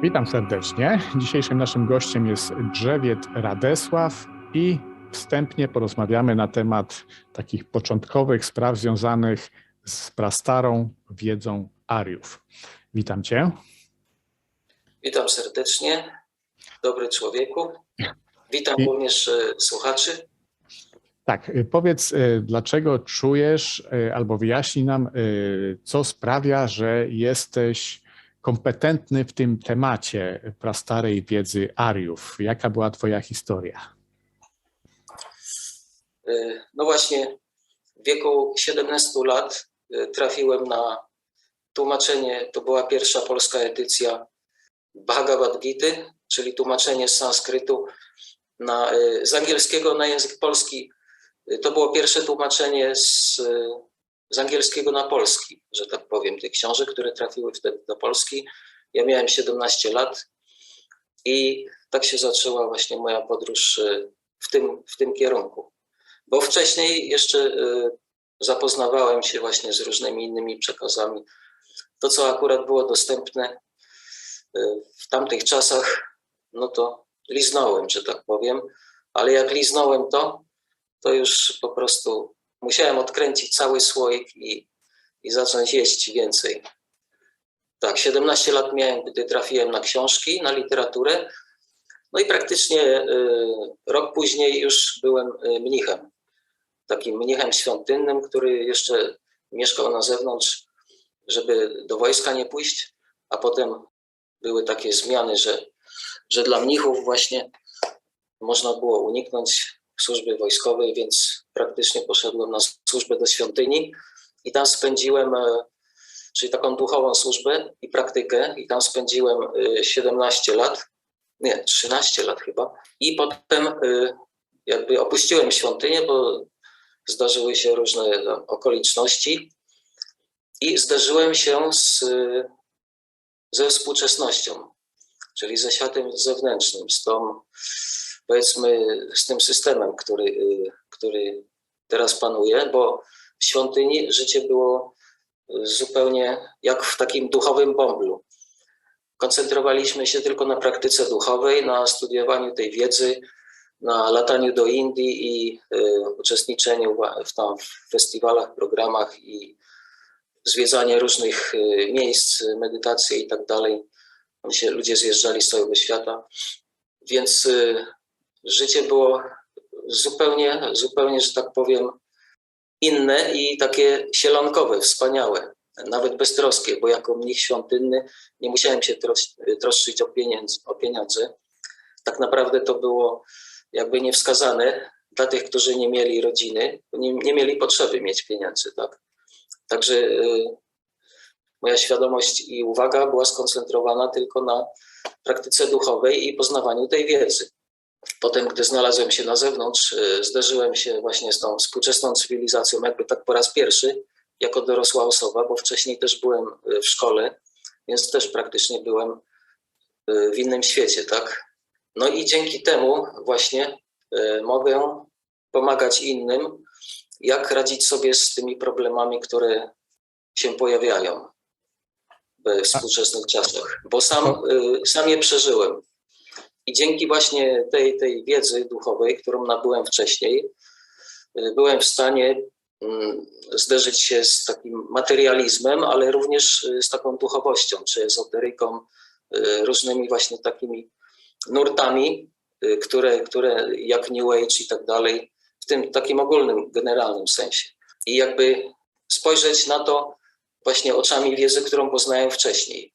Witam serdecznie. Dzisiejszym naszym gościem jest Drzewiec Radesław i wstępnie porozmawiamy na temat takich początkowych spraw związanych z prastarą wiedzą Ariów. Witam Cię. Witam serdecznie, dobry człowieku. Witam również słuchaczy. Tak, powiedz, dlaczego czujesz, albo wyjaśnij nam, co sprawia, że jesteś kompetentny w tym temacie prastarej wiedzy Ariów. Jaka była Twoja historia? No właśnie, w wieku 17 lat trafiłem na tłumaczenie, to była pierwsza polska edycja Bhagavad Gity, czyli tłumaczenie z sanskrytu z angielskiego na język polski. To było pierwsze tłumaczenie z angielskiego na polski, że tak powiem, tych książek, które trafiły wtedy do Polski. Ja miałem 17 lat i tak się zaczęła właśnie moja podróż w tym kierunku. Bo wcześniej jeszcze zapoznawałem się właśnie z różnymi innymi przekazami. To, co akurat było dostępne w tamtych czasach, no to liznąłem, że tak powiem, ale jak liznąłem to już po prostu musiałem odkręcić cały słoik i zacząć jeść więcej. Tak, 17 lat miałem, gdy trafiłem na książki, na literaturę, no i praktycznie rok później już byłem mnichem. Takim mnichem świątynnym, który jeszcze mieszkał na zewnątrz, żeby do wojska nie pójść, a potem były takie zmiany, że dla mnichów właśnie można było uniknąć służby wojskowej, więc praktycznie poszedłem na służbę do świątyni i tam spędziłem, czyli taką duchową służbę i praktykę, i tam spędziłem 17 lat, nie, 13 lat chyba. I potem jakby opuściłem świątynię, bo zdarzyły się różne okoliczności i zderzyłem się ze współczesnością, czyli ze światem zewnętrznym, powiedzmy z tym systemem, który teraz panuje, bo w świątyni życie było zupełnie jak w takim duchowym bąblu. Koncentrowaliśmy się tylko na praktyce duchowej, na studiowaniu tej wiedzy, na lataniu do Indii i uczestniczeniu w festiwalach, programach i zwiedzanie różnych miejsc, medytacje i tak dalej. Ludzie zjeżdżali z całego świata, więc życie było zupełnie, że tak powiem, inne i takie sielankowe, wspaniałe, nawet beztroskie, bo jako mnich świątynny nie musiałem się troszczyć o pieniądze. Tak naprawdę to było jakby niewskazane dla tych, którzy nie mieli rodziny, nie mieli potrzeby mieć pieniędzy, tak? Także moja świadomość i uwaga była skoncentrowana tylko na praktyce duchowej i poznawaniu tej wiedzy. Potem, gdy znalazłem się na zewnątrz, zderzyłem się właśnie z tą współczesną cywilizacją jakby tak po raz pierwszy, jako dorosła osoba, bo wcześniej też byłem w szkole, więc też praktycznie byłem w innym świecie, tak? No i dzięki temu właśnie mogę pomagać innym, jak radzić sobie z tymi problemami, które się pojawiają we współczesnych czasach, bo sam je przeżyłem. I dzięki właśnie tej wiedzy duchowej, którą nabyłem wcześniej, byłem w stanie zderzyć się z takim materializmem, ale również z taką duchowością, czy ezoteryką, różnymi właśnie takimi nurtami, które jak New Age i tak dalej, w tym takim ogólnym, generalnym sensie. I jakby spojrzeć na to właśnie oczami wiedzy, którą poznałem wcześniej.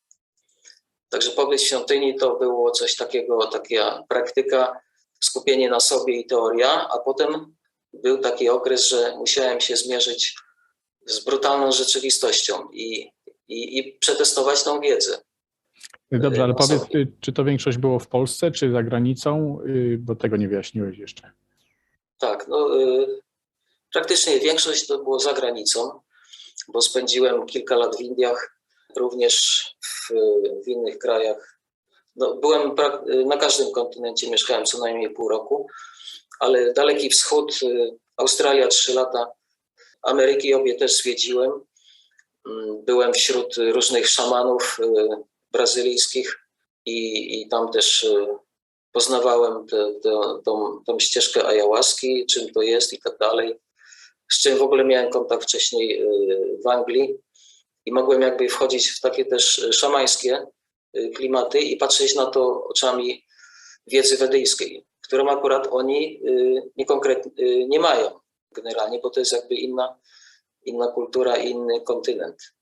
Także pobyt w świątyni to było coś takiego, taka praktyka, skupienie na sobie i teoria, a potem był taki okres, że musiałem się zmierzyć z brutalną rzeczywistością i przetestować tą wiedzę. Dobrze, ale powiedz, czy to większość było w Polsce, czy za granicą, bo tego nie wyjaśniłeś jeszcze. Tak, no praktycznie większość to było za granicą, bo spędziłem kilka lat w Indiach, również w innych krajach. No, byłem na każdym kontynencie, mieszkałem co najmniej pół roku, ale Daleki Wschód, Australia 3 lata, Ameryki obie też zwiedziłem. Byłem wśród różnych szamanów brazylijskich i tam też poznawałem tą ścieżkę ayahuaski, czym to jest i tak dalej, z czym w ogóle miałem kontakt wcześniej w Anglii i mogłem jakby wchodzić w takie też szamańskie klimaty i patrzeć na to oczami wiedzy wedyjskiej, którą akurat oni nie mają generalnie, bo to jest jakby inna kultura i inny kontynent.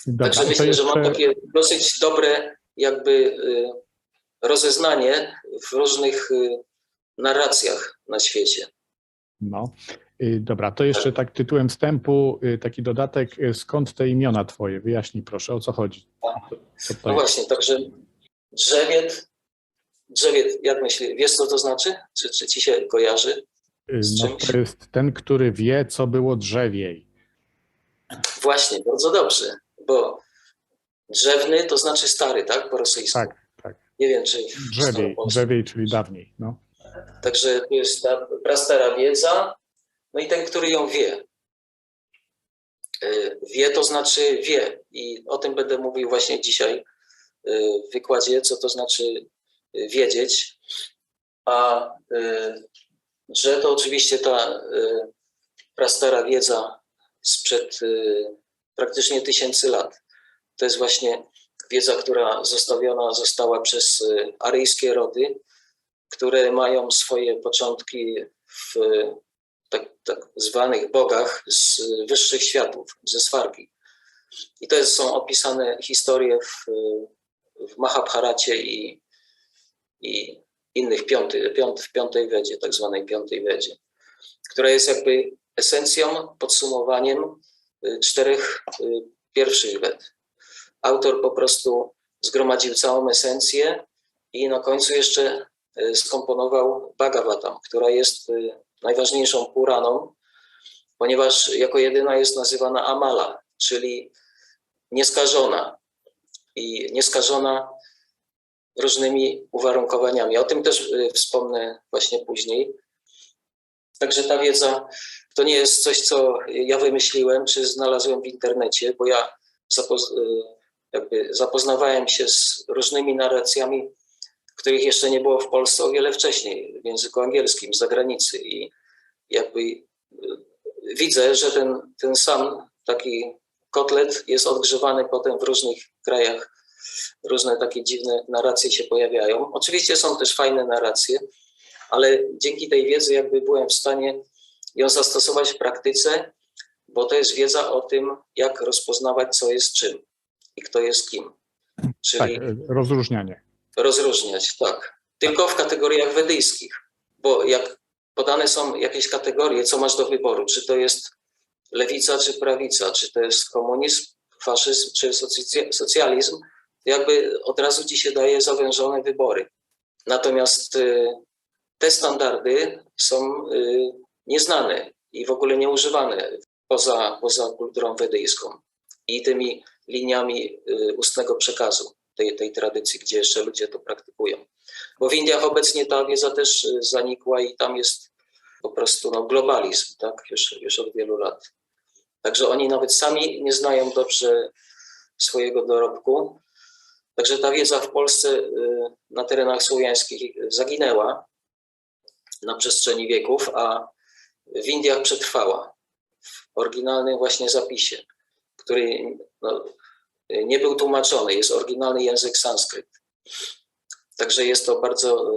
Dobra, Także myślę, że mam takie dosyć dobre jakby rozeznanie w różnych narracjach na świecie. No, dobra, to jeszcze tak tytułem wstępu, taki dodatek, skąd te imiona twoje? Wyjaśnij proszę, o co chodzi. No właśnie, także drzewiet, jak myślisz, wiesz co to znaczy? Czy ci się kojarzy z No, czymś? to jest ten, który wie, co było drzewiej. Właśnie, bardzo dobrze, bo drzewny to znaczy stary, tak? Po rosyjsku. Tak. Nie wiem, czy Drzewiej, czyli dawniej. No. Także to jest ta prastara wiedza, no i ten, który ją wie. Wie to znaczy wie i o tym będę mówił właśnie dzisiaj w wykładzie, co to znaczy wiedzieć. A że to oczywiście ta prastara wiedza sprzed praktycznie 1000 lat. To jest właśnie wiedza, która została przez aryjskie rody, które mają swoje początki w tak zwanych bogach z wyższych światów, ze Svargi. I to są opisane historie w Mahabharacie i innych w piątej Wedzie, tak zwanej piątej Wedzie, która jest jakby esencją, podsumowaniem 4 pierwszych Wed. Autor po prostu zgromadził całą esencję i na końcu jeszcze skomponował Bhagavatam, która jest najważniejszą Puraną, ponieważ jako jedyna jest nazywana Amala, czyli nieskażona i nieskażona różnymi uwarunkowaniami. O tym też wspomnę właśnie później. Także ta wiedza to nie jest coś, co ja wymyśliłem, czy znalazłem w internecie, bo ja zapoznawałem się z różnymi narracjami, których jeszcze nie było w Polsce o wiele wcześniej, w języku angielskim, z zagranicy. I jakby widzę, że ten sam taki kotlet jest odgrzewany potem w różnych krajach. Różne takie dziwne narracje się pojawiają. Oczywiście są też fajne narracje, ale dzięki tej wiedzy jakby byłem w stanie ją zastosować w praktyce, bo to jest wiedza o tym, jak rozpoznawać, co jest czym i kto jest kim. Czyli tak, rozróżnianie. Rozróżniać, tak. Tylko w kategoriach wedyjskich, bo jak podane są jakieś kategorie, co masz do wyboru, czy to jest lewica, czy prawica, czy to jest komunizm, faszyzm, czy socjalizm, jakby od razu ci się daje zawężone wybory. Natomiast te standardy są nieznane i w ogóle nieużywane poza kulturą wedyjską i tymi liniami ustnego przekazu tej tradycji, gdzie jeszcze ludzie to praktykują. Bo w Indiach obecnie ta wiedza też zanikła i tam jest po prostu globalizm, tak, już od wielu lat. Także oni nawet sami nie znają dobrze swojego dorobku. Także ta wiedza w Polsce na terenach słowiańskich zaginęła na przestrzeni wieków, a w Indiach przetrwała w oryginalnym właśnie zapisie, który nie był tłumaczony, jest oryginalny język sanskryt. Także jest to bardzo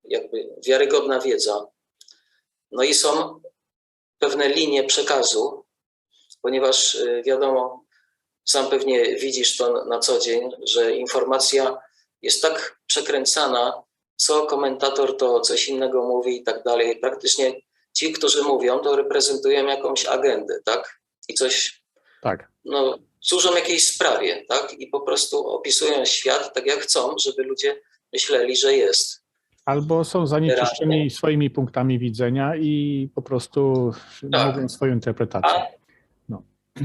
jakby wiarygodna wiedza. No i są pewne linie przekazu, ponieważ wiadomo, sam pewnie widzisz to na co dzień, że informacja jest tak przekręcana, co komentator to coś innego mówi i tak dalej. Praktycznie ci, którzy mówią, to reprezentują jakąś agendę, tak? I coś, tak. Służą jakiejś sprawie, tak? I po prostu opisują świat tak, jak chcą, żeby ludzie myśleli, że jest. Albo są zanieczyszczeni swoimi punktami widzenia i po prostu mówią swoją interpretację.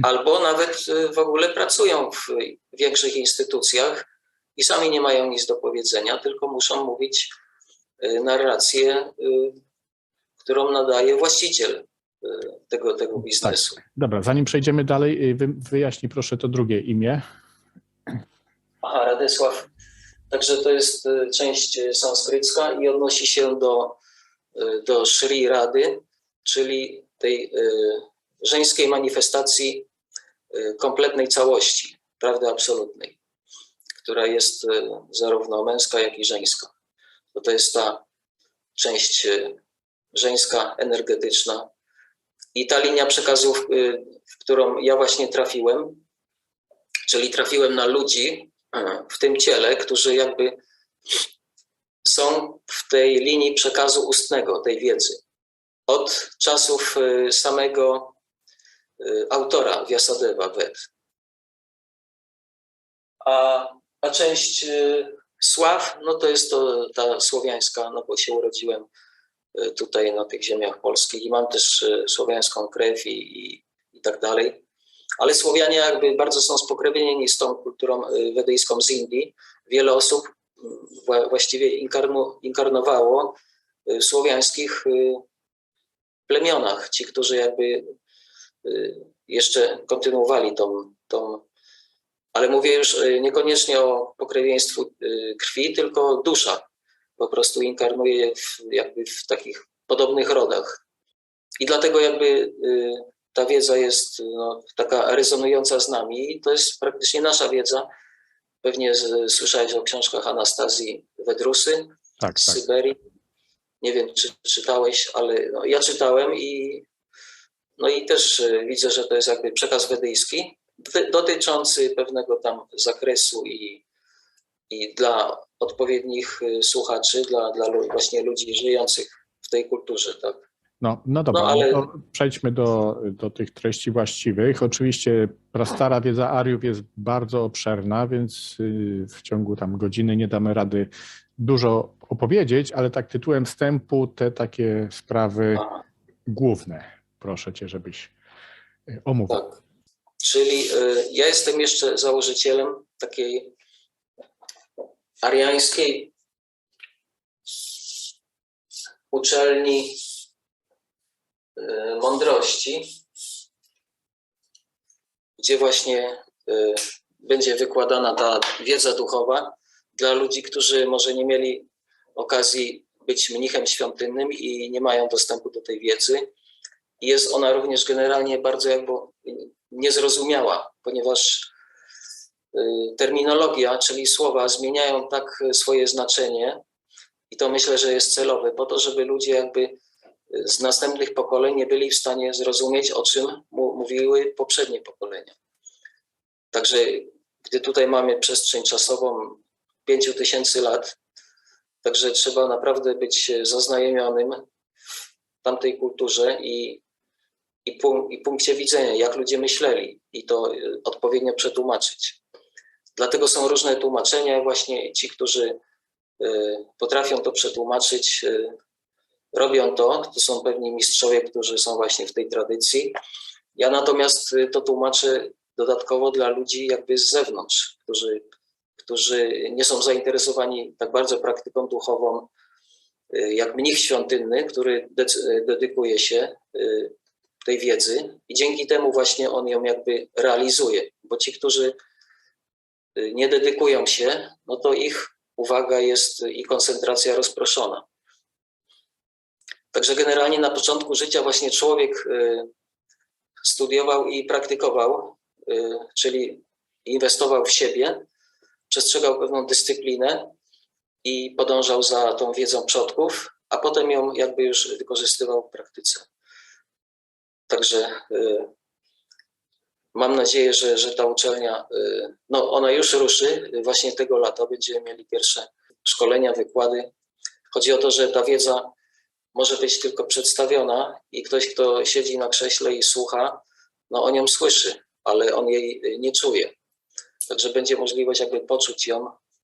Albo nawet w ogóle pracują w większych instytucjach i sami nie mają nic do powiedzenia, tylko muszą mówić narrację, którą nadaje właściciel tego biznesu. Tak. Dobra, zanim przejdziemy dalej, wyjaśnij proszę to drugie imię. Aha, Radysław Także to jest część sanskrycka i odnosi się do Sri Rady, czyli tej żeńskiej manifestacji kompletnej całości, prawdy absolutnej, która jest zarówno męska, jak i żeńska. To jest ta część żeńska, energetyczna. I ta linia przekazów, w którą ja właśnie trafiłem, czyli trafiłem na ludzi w tym ciele, którzy jakby są w tej linii przekazu ustnego, tej wiedzy. Od czasów samego autora Vyasadeva Ved. A część sław, no to jest to ta słowiańska, no bo się urodziłem tutaj na tych ziemiach polskich i mam też słowiańską krew i tak dalej. Ale Słowianie jakby bardzo są spokrewnieni z tą kulturą wedyjską z Indii. Wiele osób właściwie inkarnowało w słowiańskich plemionach. Ci, którzy jakby jeszcze kontynuowali tą, ale mówię już niekoniecznie o pokrewieństwu krwi, tylko dusza po prostu inkarnuje jakby w takich podobnych rodach. I dlatego jakby ta wiedza jest taka rezonująca z nami i to jest praktycznie nasza wiedza. Pewnie słyszałeś o książkach Anastazji Wedrusy z Syberii. Nie wiem, czy czytałeś, ale ja czytałem i też widzę, że to jest jakby przekaz wedyjski dotyczący pewnego tam zakresu i dla odpowiednich słuchaczy, dla właśnie ludzi żyjących w tej kulturze, tak. No dobra, ale... to przejdźmy do tych treści właściwych. Oczywiście prastara wiedza Ariów jest bardzo obszerna, więc w ciągu tam godziny nie damy rady dużo opowiedzieć, ale tak tytułem wstępu te takie sprawy główne. Proszę cię, żebyś omówił. Tak, czyli ja jestem jeszcze założycielem takiej ariańskiej uczelni mądrości, gdzie właśnie będzie wykładana ta wiedza duchowa dla ludzi, którzy może nie mieli okazji być mnichem świątynnym i nie mają dostępu do tej wiedzy. I jest ona również generalnie bardzo jakby niezrozumiała, ponieważ terminologia, czyli słowa zmieniają tak swoje znaczenie i to myślę, że jest celowe, po to, żeby ludzie jakby z następnych pokoleń nie byli w stanie zrozumieć, o czym mówiły poprzednie pokolenia. Także gdy tutaj mamy przestrzeń czasową 5000 lat, także trzeba naprawdę być zaznajomionym w tamtej kulturze i punkcie widzenia, jak ludzie myśleli i to odpowiednio przetłumaczyć. Dlatego są różne tłumaczenia, właśnie ci, którzy potrafią to przetłumaczyć, robią to. To są pewni mistrzowie, którzy są właśnie w tej tradycji. Ja natomiast to tłumaczę dodatkowo dla ludzi jakby z zewnątrz, którzy nie są zainteresowani tak bardzo praktyką duchową, jak mnich świątynny, który dedykuje się tej wiedzy i dzięki temu właśnie on ją jakby realizuje, bo ci, którzy nie dedykują się, no to ich uwaga jest i koncentracja rozproszona. Także generalnie na początku życia właśnie człowiek studiował i praktykował, czyli inwestował w siebie, przestrzegał pewną dyscyplinę i podążał za tą wiedzą przodków, a potem ją jakby już wykorzystywał w praktyce. Także mam nadzieję, że ta uczelnia, ona już ruszy właśnie tego lata, będziemy mieli pierwsze szkolenia, wykłady. Chodzi o to, że ta wiedza może być tylko przedstawiona i ktoś, kto siedzi na krześle i słucha, o nią słyszy, ale on jej nie czuje. Także będzie możliwość jakby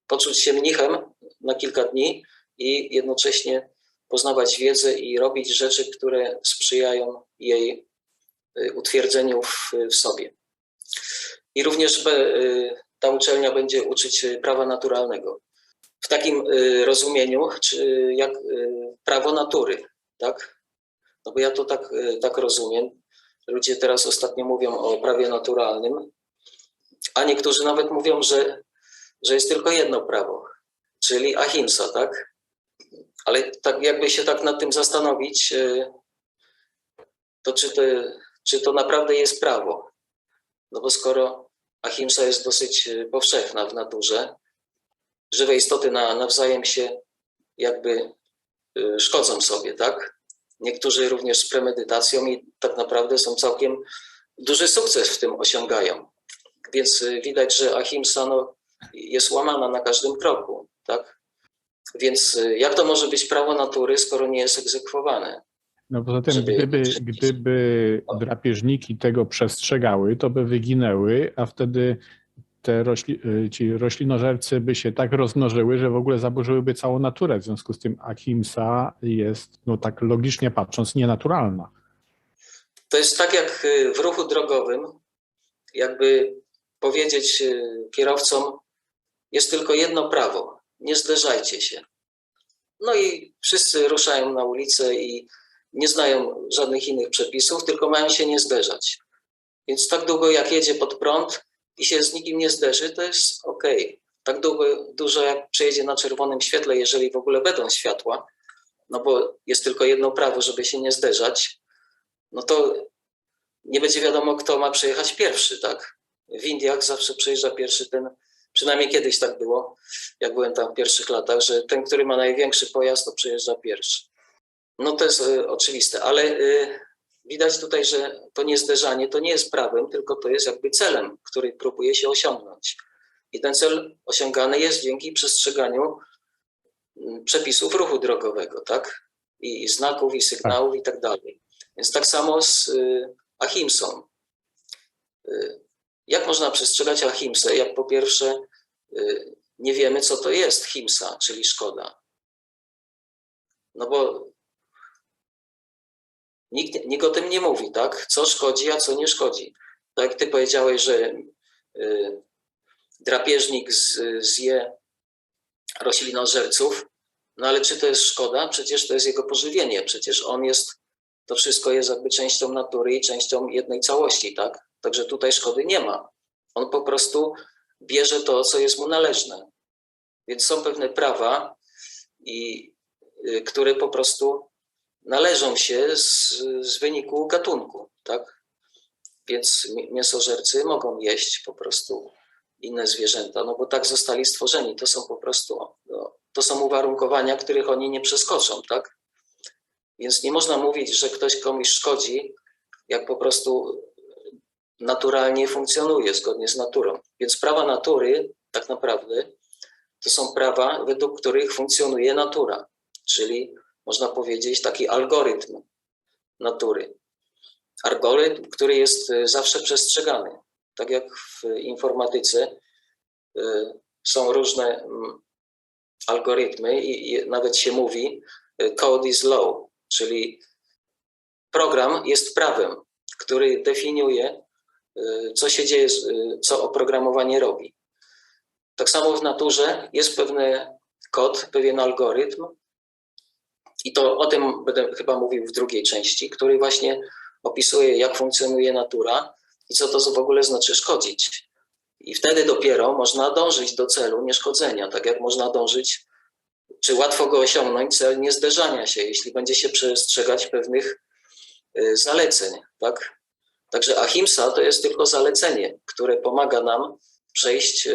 poczuć się mnichem na kilka dni i jednocześnie poznawać wiedzę i robić rzeczy, które sprzyjają jej utwierdzeniu w sobie. I również ta uczelnia będzie uczyć prawa naturalnego. W takim rozumieniu, jak prawo natury, tak? No bo ja to tak rozumiem. Ludzie teraz ostatnio mówią o prawie naturalnym, a niektórzy nawet mówią, że jest tylko jedno prawo. czyli ahimsa, tak? Ale tak jakby się tak nad tym zastanowić, to czy to naprawdę jest prawo? No bo skoro ahimsa jest dosyć powszechna w naturze, żywe istoty nawzajem się jakby szkodzą sobie, tak? Niektórzy również z premedytacją i tak naprawdę są całkiem duży sukces w tym osiągają. Więc widać, że ahimsa jest łamana na każdym kroku, tak? Więc jak to może być prawo natury, skoro nie jest egzekwowane? No poza tym, Żeby- gdyby drapieżniki tego przestrzegały, to by wyginęły, a wtedy ci roślinożercy by się tak rozmnożyły, że w ogóle zaburzyłyby całą naturę. W związku z tym ahimsa jest, no tak logicznie patrząc, nienaturalna. To jest tak jak w ruchu drogowym, jakby powiedzieć kierowcom, jest tylko jedno prawo, nie zderzajcie się. No i wszyscy ruszają na ulicę i nie znają żadnych innych przepisów, tylko mają się nie zderzać. Więc tak długo jak jedzie pod prąd i się z nikim nie zderzy, to jest okej. Tak dużo jak przejedzie na czerwonym świetle, jeżeli w ogóle będą światła, no bo jest tylko jedno prawo, żeby się nie zderzać, no to nie będzie wiadomo, kto ma przejechać pierwszy, tak? W Indiach zawsze przejeżdża pierwszy ten, przynajmniej kiedyś tak było, jak byłem tam w pierwszych latach, że ten, który ma największy pojazd, to przejeżdża pierwszy. No to jest oczywiste, ale widać tutaj, że to niezderzanie to nie jest prawem, tylko to jest jakby celem, który próbuje się osiągnąć. I ten cel osiągany jest dzięki przestrzeganiu przepisów ruchu drogowego, tak? I znaków, i sygnałów, i tak dalej. Więc tak samo z ahimsą. Jak można przestrzegać ahimsę, jak po pierwsze nie wiemy, co to jest himsa, czyli szkoda. No bo nikt o tym nie mówi, tak? Co szkodzi, a co nie szkodzi. Tak jak ty powiedziałeś, że drapieżnik zje roślinożerców, no ale czy to jest szkoda? Przecież to jest jego pożywienie, przecież to wszystko jest jakby częścią natury i częścią jednej całości, tak? Także tutaj szkody nie ma. On po prostu bierze to, co jest mu należne. Więc są pewne prawa, które po prostu należą się z wyniku gatunku, tak? Więc mięsożercy mogą jeść po prostu inne zwierzęta, no bo tak zostali stworzeni. To są po prostu, to są uwarunkowania, których oni nie przeskoczą, tak? Więc nie można mówić, że ktoś komuś szkodzi, jak po prostu naturalnie funkcjonuje zgodnie z naturą. Więc prawa natury tak naprawdę to są prawa, według których funkcjonuje natura, czyli można powiedzieć taki algorytm natury. Algorytm, który jest zawsze przestrzegany. Tak jak w informatyce są różne algorytmy i nawet się mówi code is law, czyli program jest prawem, który definiuje, co się dzieje, co oprogramowanie robi. Tak samo w naturze jest pewien kod, pewien algorytm i to o tym będę chyba mówił w drugiej części, który właśnie opisuje, jak funkcjonuje natura i co to w ogóle znaczy szkodzić. I wtedy dopiero można dążyć do celu nieszkodzenia, tak jak można dążyć, czy łatwo go osiągnąć, cel niezderzania się, jeśli będzie się przestrzegać pewnych zaleceń, tak? Także ahimsa to jest tylko zalecenie, które pomaga nam przejść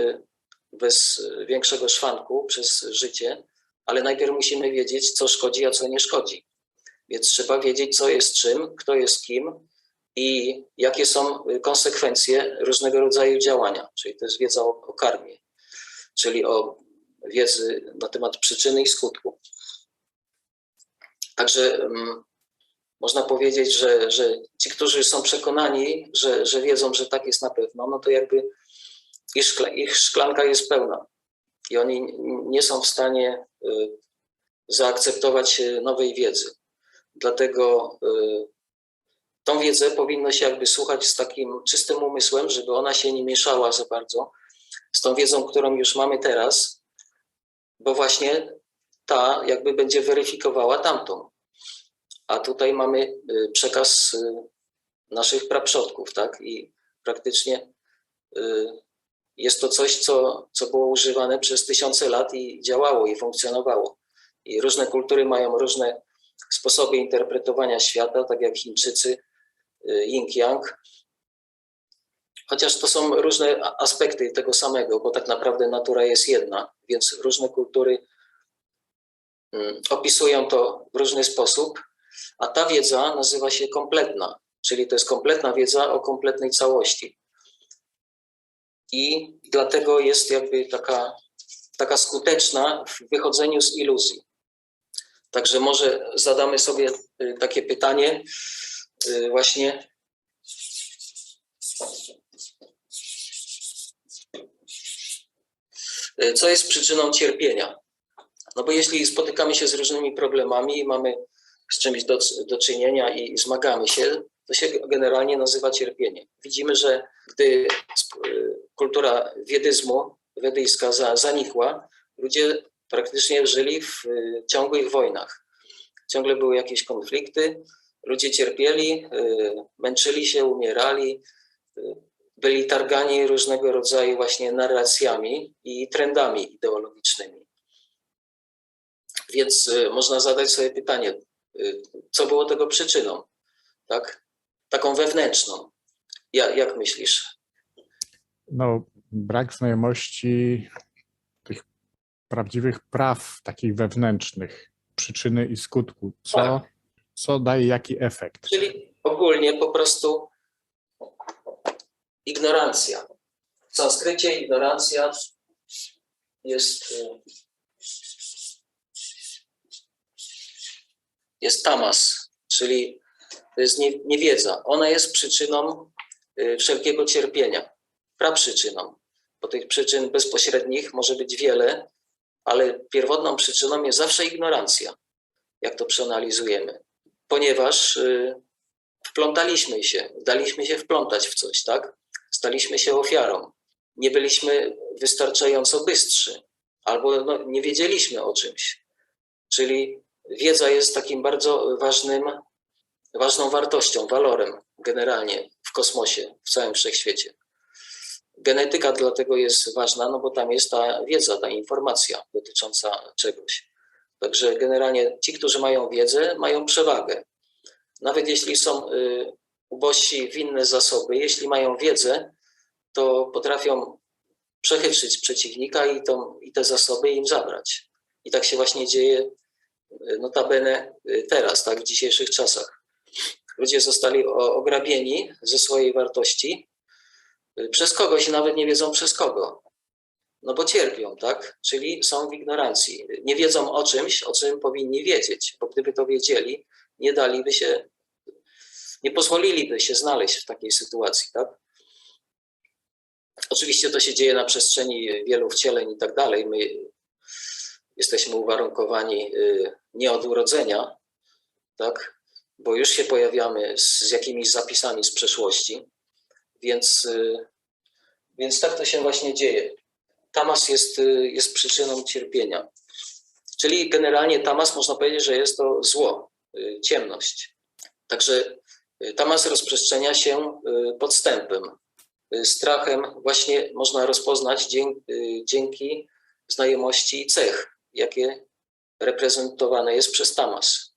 bez większego szwanku przez życie, ale najpierw musimy wiedzieć, co szkodzi, a co nie szkodzi. Więc trzeba wiedzieć, co jest czym, kto jest kim i jakie są konsekwencje różnego rodzaju działania. Czyli to jest wiedza o karmie, czyli o wiedzy na temat przyczyny i skutku. Także można powiedzieć, że ci, którzy są przekonani, że wiedzą, że tak jest na pewno, no to jakby ich szklanka jest pełna i oni nie są w stanie zaakceptować nowej wiedzy. Dlatego tą wiedzę powinno się jakby słuchać z takim czystym umysłem, żeby ona się nie mieszała za bardzo z tą wiedzą, którą już mamy teraz, bo właśnie ta jakby będzie weryfikowała tamtą. A tutaj mamy przekaz naszych praprzodków, tak? I praktycznie Jest to coś, co było używane przez tysiące lat i działało i funkcjonowało. I różne kultury mają różne sposoby interpretowania świata, tak jak Chińczycy, Yin-Yang. Chociaż to są różne aspekty tego samego, bo tak naprawdę natura jest jedna, więc różne kultury opisują to w różny sposób, a ta wiedza nazywa się kompletna, czyli to jest kompletna wiedza o kompletnej całości. I dlatego jest jakby taka skuteczna w wychodzeniu z iluzji. Także może zadamy sobie takie pytanie właśnie, co jest przyczyną cierpienia? No bo jeśli spotykamy się z różnymi problemami i mamy z czymś do czynienia i zmagamy się, to się generalnie nazywa cierpienie. Widzimy, że gdy kultura wedyjska zanikła, ludzie praktycznie żyli w ciągłych wojnach. Ciągle były jakieś konflikty, ludzie cierpieli, męczyli się, umierali, byli targani różnego rodzaju właśnie narracjami i trendami ideologicznymi. Więc można zadać sobie pytanie, co było tego przyczyną, tak? Taką wewnętrzną. Jak myślisz? No, brak znajomości tych prawdziwych praw, takich wewnętrznych, przyczyny i skutku. Co daje jaki efekt? Czyli ogólnie po prostu ignorancja. W sanskrycie ignorancja jest tamas, czyli to jest niewiedza. Ona jest przyczyną wszelkiego cierpienia, praprzyczyną. Bo tych przyczyn bezpośrednich może być wiele, ale pierwotną przyczyną jest zawsze ignorancja, jak to przeanalizujemy. Ponieważ wplątaliśmy się, daliśmy się wplątać w coś, tak? Staliśmy się ofiarą. Nie byliśmy wystarczająco bystrzy, albo nie wiedzieliśmy o czymś. Czyli wiedza jest takim bardzo ważną wartością, walorem generalnie w kosmosie, w całym wszechświecie. Genetyka dlatego jest ważna, no bo tam jest ta wiedza, ta informacja dotycząca czegoś. Także generalnie ci, którzy mają wiedzę, mają przewagę. Nawet jeśli są ubożsi w inne zasoby, jeśli mają wiedzę, to potrafią przechytrzyć przeciwnika i te zasoby im zabrać. I tak się właśnie dzieje notabene teraz, tak, w dzisiejszych czasach. Ludzie zostali ograbieni ze swojej wartości przez kogoś i nawet nie wiedzą przez kogo. No bo cierpią, tak? Czyli są w ignorancji. Nie wiedzą o czymś, o czym powinni wiedzieć, bo gdyby to wiedzieli, nie pozwoliliby się znaleźć w takiej sytuacji, tak? Oczywiście to się dzieje na przestrzeni wielu wcieleń i tak dalej. My jesteśmy uwarunkowani nie od urodzenia, tak? Bo już się pojawiamy z jakimiś zapisami z przeszłości, więc tak to się właśnie dzieje. Tamas jest przyczyną cierpienia. Czyli generalnie tamas można powiedzieć, że jest to zło, ciemność. Także tamas rozprzestrzenia się podstępem, strachem właśnie można rozpoznać dzięki znajomości cech, jakie reprezentowane jest przez tamas.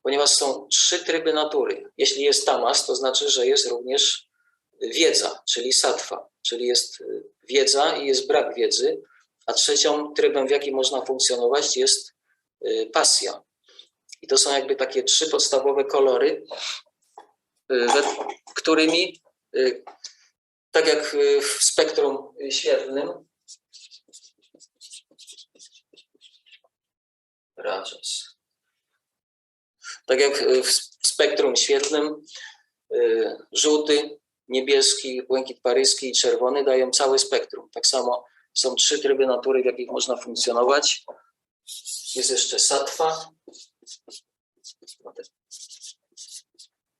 Ponieważ są 3 tryby natury. Jeśli jest tamas, to znaczy, że jest również wiedza, czyli sattva, czyli jest wiedza i jest brak wiedzy, a trzecią trybem, w jakim można funkcjonować, jest pasja. I to są jakby takie 3 podstawowe kolory, którymi, tak jak w spektrum świetlnym, tak jak w spektrum świetlnym, żółty, niebieski, błękit paryski i czerwony dają całe spektrum. Tak samo są 3 tryby natury, w jakich można funkcjonować. Jest jeszcze sattva.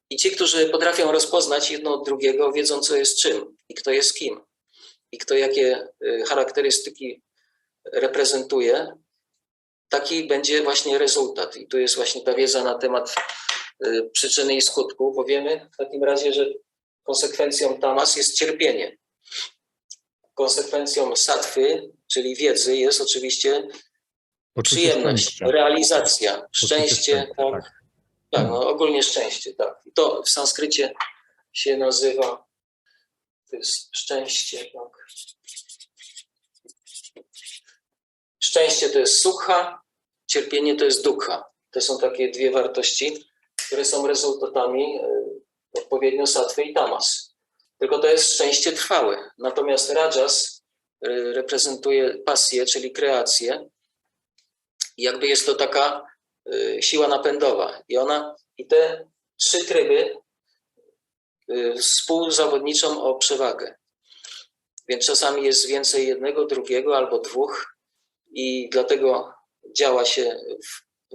I ci, którzy potrafią rozpoznać jedno od drugiego, wiedzą, co jest czym i kto jest kim. I kto jakie charakterystyki reprezentuje, taki będzie właśnie rezultat. I tu jest właśnie ta wiedza na temat przyczyny i skutku, bo wiemy w takim razie, że konsekwencją tamas jest cierpienie. konsekwencją sattwy, czyli wiedzy, jest oczywiście Poczucie przyjemność, szczęścia. realizacja, Poczucie szczęście, tak, tak, no ogólnie szczęście, tak. I to w sanskrycie się nazywa, to jest szczęście, tak. Szczęście to jest sukha, cierpienie to jest dukkha. To są takie dwie wartości, które są rezultatami odpowiednio sattwy i tamas. Tylko to jest szczęście trwałe. Natomiast rajas reprezentuje pasję, czyli kreację. I jakby jest to taka siła napędowa. I te trzy tryby współzawodniczą o przewagę. Więc czasami jest więcej jednego, drugiego albo dwóch i dlatego działa się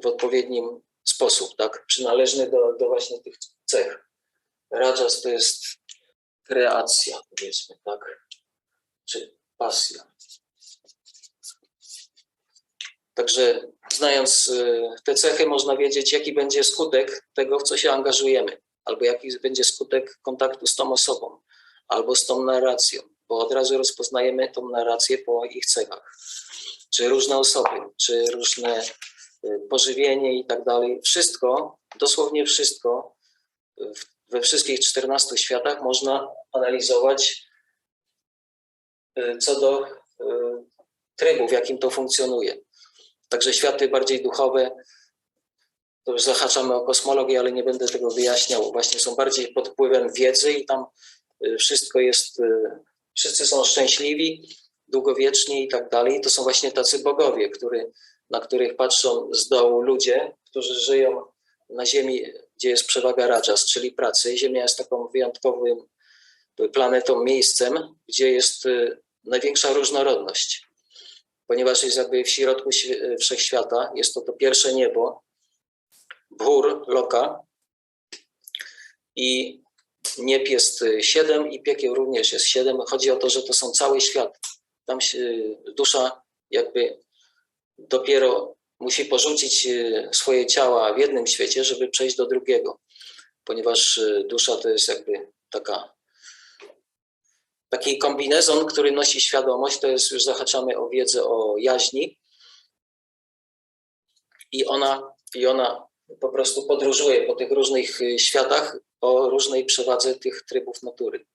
w odpowiednim sposób, tak? Przynależny do właśnie tych cech. Rajas to jest kreacja, powiedzmy, tak? Czy pasja. Także znając te cechy, można wiedzieć, jaki będzie skutek tego, w co się angażujemy, albo jaki będzie skutek kontaktu z tą osobą, albo z tą narracją, bo od razu rozpoznajemy tą narrację po ich cechach. Czy różne osoby, czy różne pożywienie i tak dalej. Wszystko, dosłownie wszystko, we wszystkich 14 światach można analizować co do trybu, w jakim to funkcjonuje. Także światy bardziej duchowe, to już zahaczamy o kosmologię, ale nie będę tego wyjaśniał, właśnie są bardziej pod wpływem wiedzy i tam wszystko jest, wszyscy są szczęśliwi, długowieczni i tak dalej. To są właśnie tacy bogowie, na których patrzą z dołu ludzie, którzy żyją na ziemi, gdzie jest przewaga rajas, czyli pracy. Ziemia jest taką wyjątkową planetą, miejscem, gdzie jest największa różnorodność, ponieważ jest jakby w środku wszechświata, jest to pierwsze niebo, Bhur Loka, i nieb jest 7 i piekieł również jest 7. Chodzi o to, że to są cały świat. Tam się dusza jakby dopiero musi porzucić swoje ciała w jednym świecie, żeby przejść do drugiego, ponieważ dusza to jest jakby taki kombinezon, który nosi świadomość, to jest, już zahaczamy o wiedzę o jaźni i ona po prostu podróżuje po tych różnych światach o różnej przewadze tych trybów natury.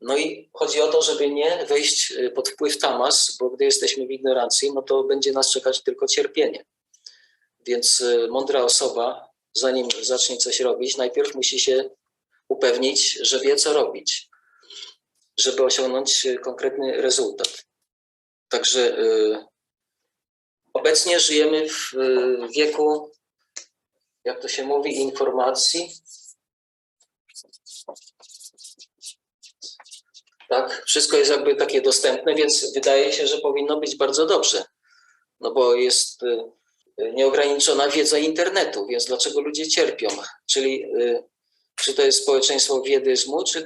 No i chodzi o to, żeby nie wejść pod wpływ tamas, bo gdy jesteśmy w ignorancji, no to będzie nas czekać tylko cierpienie. Więc mądra osoba, zanim zacznie coś robić, najpierw musi się upewnić, że wie, co robić, żeby osiągnąć konkretny rezultat. Także obecnie żyjemy w wieku, jak to się mówi, informacji. Tak, wszystko jest jakby takie dostępne, więc wydaje się, że powinno być bardzo dobrze. No bo jest nieograniczona wiedza internetu, więc dlaczego ludzie cierpią? Czyli czy to jest społeczeństwo wiedyzmu, czy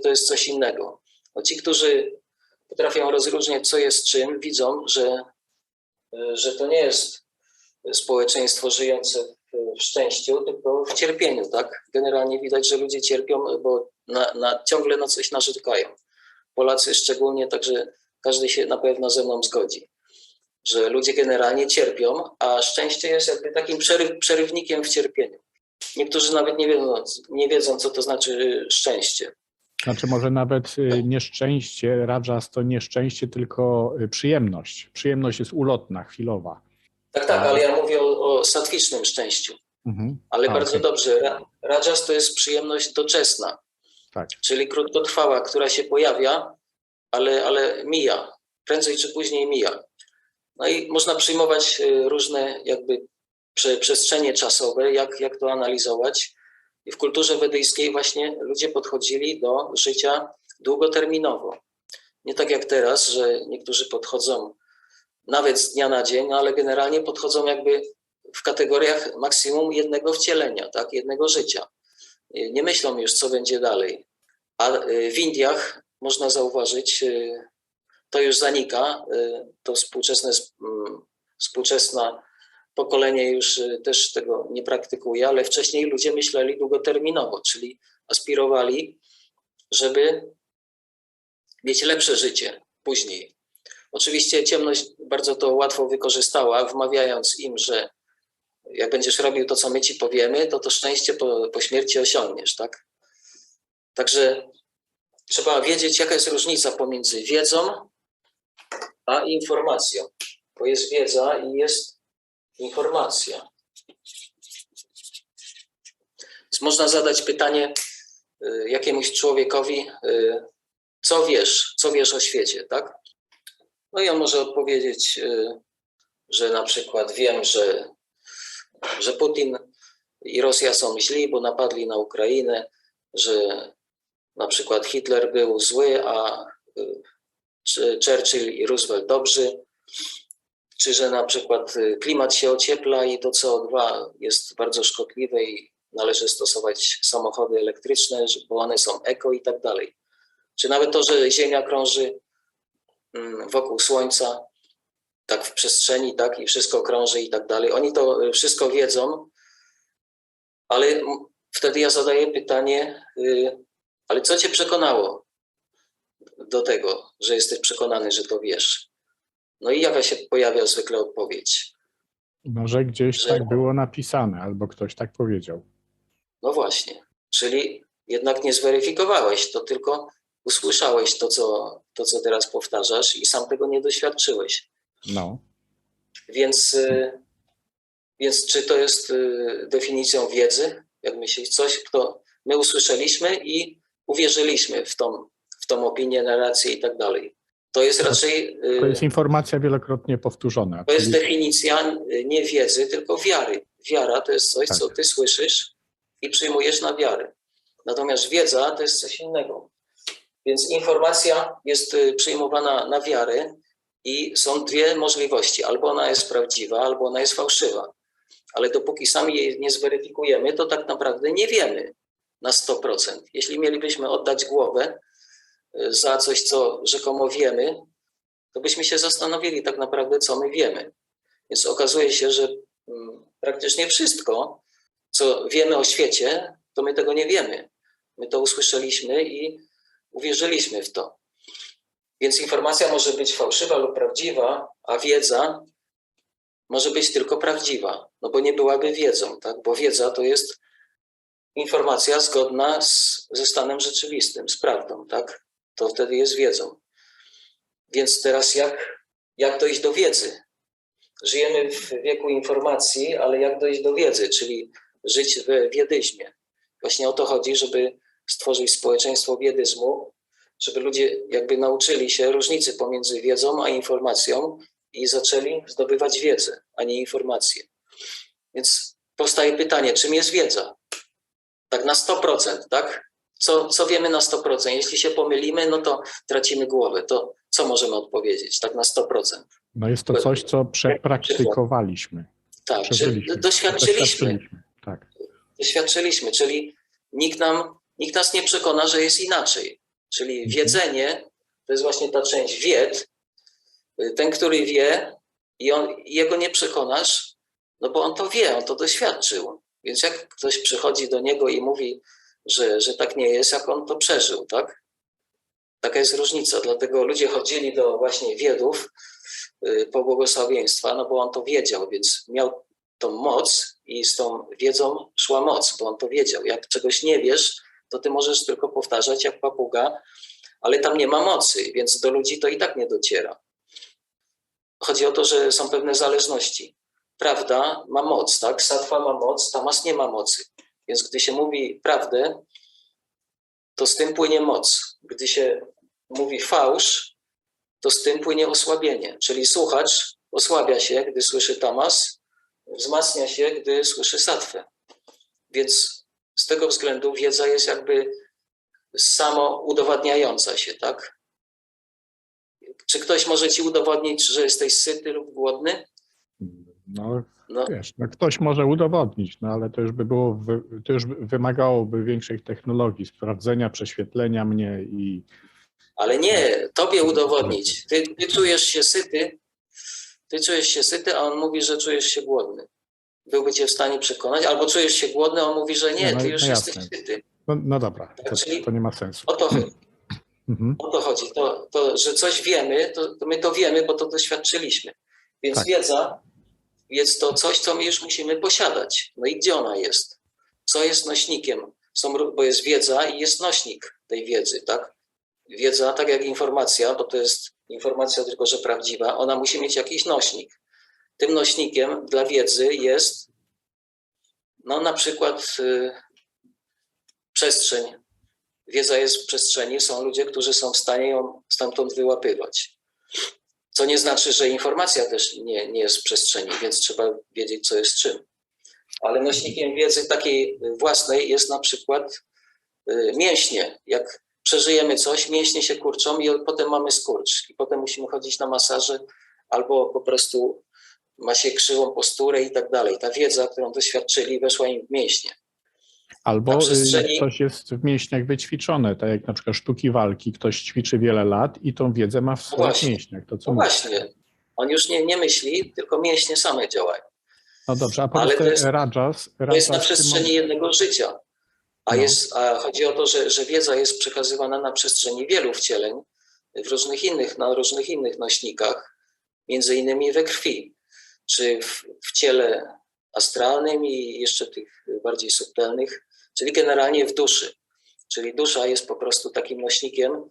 to jest coś innego? No ci, którzy potrafią rozróżniać, co jest czym, widzą, że to nie jest społeczeństwo żyjące w szczęściu, tylko w cierpieniu, tak? Generalnie widać, że ludzie cierpią, bo ciągle na coś narzekają. Polacy szczególnie, także każdy się na pewno ze mną zgodzi, że ludzie generalnie cierpią, a szczęście jest jakby takim przerywnikiem w cierpieniu. Niektórzy nawet nie wiedzą, co to znaczy szczęście. Znaczy może nawet nieszczęście, rajas to nieszczęście, tylko przyjemność. Przyjemność jest ulotna, chwilowa. Tak, ale ja mówię o sattwicznym szczęściu. Ale bardzo dobrze. Rajas to jest przyjemność doczesna, tak. Czyli krótkotrwała, która się pojawia, ale mija. Prędzej czy później mija. No i można przyjmować różne jakby przestrzenie czasowe, jak to analizować. I w kulturze wedyjskiej właśnie ludzie podchodzili do życia długoterminowo. Nie tak jak teraz, że niektórzy podchodzą nawet z dnia na dzień, ale generalnie podchodzą jakby w kategoriach maksimum jednego wcielenia, tak, jednego życia. Nie myślą już, co będzie dalej. A w Indiach można zauważyć, to już zanika, to współczesne pokolenie już też tego nie praktykuje, ale wcześniej ludzie myśleli długoterminowo, czyli aspirowali, żeby mieć lepsze życie później. Oczywiście ciemność bardzo to łatwo wykorzystała, wmawiając im, że jak będziesz robił to, co my ci powiemy, to szczęście po śmierci osiągniesz, tak? Także trzeba wiedzieć, jaka jest różnica pomiędzy wiedzą a informacją. Bo jest wiedza i jest informacja. Więc można zadać pytanie jakiemuś człowiekowi, co wiesz o świecie, tak? No i on może odpowiedzieć, że na przykład wiem, że Putin i Rosja są źli, bo napadli na Ukrainę, że na przykład Hitler był zły, a Churchill i Roosevelt dobrzy, czy że na przykład klimat się ociepla i to CO2 jest bardzo szkodliwe i należy stosować samochody elektryczne, bo one są eko i tak dalej. Czy nawet to, że Ziemia krąży wokół Słońca, tak w przestrzeni, tak, i wszystko krąży i tak dalej. Oni to wszystko wiedzą, ale wtedy ja zadaję pytanie, ale co cię przekonało do tego, że jesteś przekonany, że to wiesz? No i jaka się pojawia zwykle odpowiedź? Może gdzieś tak było napisane, albo ktoś tak powiedział. No właśnie, czyli jednak nie zweryfikowałeś, to tylko usłyszałeś to, co teraz powtarzasz i sam tego nie doświadczyłeś. No. Więc czy to jest definicją wiedzy? Jak myślisz, coś, my usłyszeliśmy i uwierzyliśmy w tą opinię, narrację i tak dalej. To jest raczej... To jest informacja wielokrotnie powtórzona. To jest definicja nie wiedzy, tylko wiary. Wiara to jest coś, tak, co ty słyszysz i przyjmujesz na wiarę. Natomiast wiedza to jest coś innego. Więc informacja jest przyjmowana na wiarę i są dwie możliwości. Albo ona jest prawdziwa, albo ona jest fałszywa. Ale dopóki sami jej nie zweryfikujemy, to tak naprawdę nie wiemy na 100%. Jeśli mielibyśmy oddać głowę za coś, co rzekomo wiemy, to byśmy się zastanowili tak naprawdę, co my wiemy. Więc okazuje się, że praktycznie wszystko, co wiemy o świecie, to my tego nie wiemy. My to usłyszeliśmy i uwierzyliśmy w to. Więc informacja może być fałszywa lub prawdziwa, a wiedza może być tylko prawdziwa, no bo nie byłaby wiedzą, tak? Bo wiedza to jest informacja zgodna ze stanem rzeczywistym, z prawdą, tak? To wtedy jest wiedzą. Więc teraz jak dojść do wiedzy? Żyjemy w wieku informacji, ale jak dojść do wiedzy, czyli żyć w wiedyzmie. Właśnie o to chodzi, żeby stworzyć społeczeństwo wiedyzmu, żeby ludzie jakby nauczyli się różnicy pomiędzy wiedzą a informacją i zaczęli zdobywać wiedzę, a nie informacje. Więc powstaje pytanie, czym jest wiedza? Tak na 100%, tak? Co wiemy na 100%? Jeśli się pomylimy, no to tracimy głowę. To co możemy odpowiedzieć tak na 100%? No jest to coś, co przepraktykowaliśmy. Tak, doświadczyliśmy. Tak. Doświadczyliśmy, czyli nikt nas nie przekona, że jest inaczej. Czyli wiedzenie to jest właśnie ta część wiedz. Ten, który wie i jego nie przekonasz, no bo on to wie, on to doświadczył. Więc jak ktoś przychodzi do niego i mówi, że tak nie jest, jak on to przeżył, tak? Taka jest różnica. Dlatego ludzie chodzili do właśnie wiedów po błogosławieństwa, no bo on to wiedział, więc miał tą moc i z tą wiedzą szła moc, bo on to wiedział. Jak czegoś nie wiesz, to ty możesz tylko powtarzać jak papuga, ale tam nie ma mocy, więc do ludzi to i tak nie dociera. Chodzi o to, że są pewne zależności. Prawda ma moc, tak? Sattwa ma moc, tamas nie ma mocy. Więc gdy się mówi prawdę, to z tym płynie moc. Gdy się mówi fałsz, to z tym płynie osłabienie. Czyli słuchacz osłabia się, gdy słyszy tamas, wzmacnia się, gdy słyszy sattwę. Więc z tego względu wiedza jest jakby samo udowadniająca się, tak? Czy ktoś może ci udowodnić, że jesteś syty lub głodny? Wiesz, ktoś może udowodnić, no ale to już by było, to już wymagałoby większej technologii, sprawdzenia, prześwietlenia mnie i... Ale nie, tobie udowodnić. Ty czujesz się syty, a on mówi, że czujesz się głodny. Byłby cię w stanie przekonać, albo czujesz się głodny, a on mówi, że nie, ty już jesteś syty. No dobra, Tak, to nie ma sensu. O to chodzi. Mhm. O to chodzi. Że coś wiemy, to my to wiemy, bo to doświadczyliśmy. Więc Tak. wiedza jest to coś, co my już musimy posiadać. No i gdzie ona jest? Co jest nośnikiem? Bo jest wiedza i jest nośnik tej wiedzy, tak? Wiedza, tak jak informacja, bo to jest informacja tylko, że prawdziwa, ona musi mieć jakiś nośnik. Tym nośnikiem dla wiedzy jest no na przykład przestrzeń. Wiedza jest w przestrzeni, są ludzie, którzy są w stanie ją stamtąd wyłapywać. Co nie znaczy, że informacja też nie jest w przestrzeni, więc trzeba wiedzieć, co jest czym. Ale nośnikiem wiedzy takiej własnej jest na przykład mięśnie. Jak przeżyjemy coś, mięśnie się kurczą i potem mamy skurcz. I potem musimy chodzić na masaże albo po prostu ma się krzywą posturę i tak dalej. Ta wiedza, którą doświadczyli, weszła im w mięśnie. Albo przestrzeni... coś jest w mięśniach wyćwiczone, tak jak na przykład sztuki walki. Ktoś ćwiczy wiele lat i tą wiedzę ma w swoich mięśniach. To co właśnie. On już nie myśli, tylko mięśnie same działają. No dobrze, a Ale powiedz rajas, to jest na przestrzeni jednego życia. A chodzi o to, że wiedza jest przekazywana na przestrzeni wielu wcieleń, na różnych innych nośnikach, między innymi we krwi, czy w ciele astralnym i jeszcze tych bardziej subtelnych, czyli generalnie w duszy. Czyli dusza jest po prostu takim nośnikiem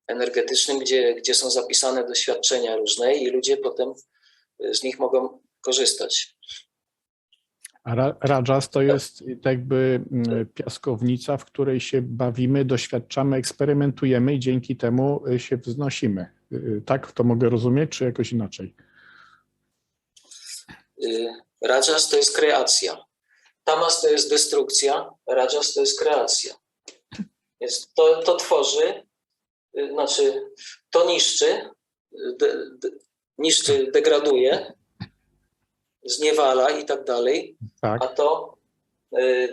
energetycznym, gdzie są zapisane doświadczenia różne i ludzie potem z nich mogą korzystać. A rajas to jest jakby piaskownica, w której się bawimy, doświadczamy, eksperymentujemy i dzięki temu się wznosimy. Tak to mogę rozumieć, czy jakoś inaczej? Rajas to jest kreacja. Tamas to jest destrukcja, rajas to jest kreacja. Więc to tworzy, znaczy to niszczy, degraduje, zniewala i tak dalej, Tak. a to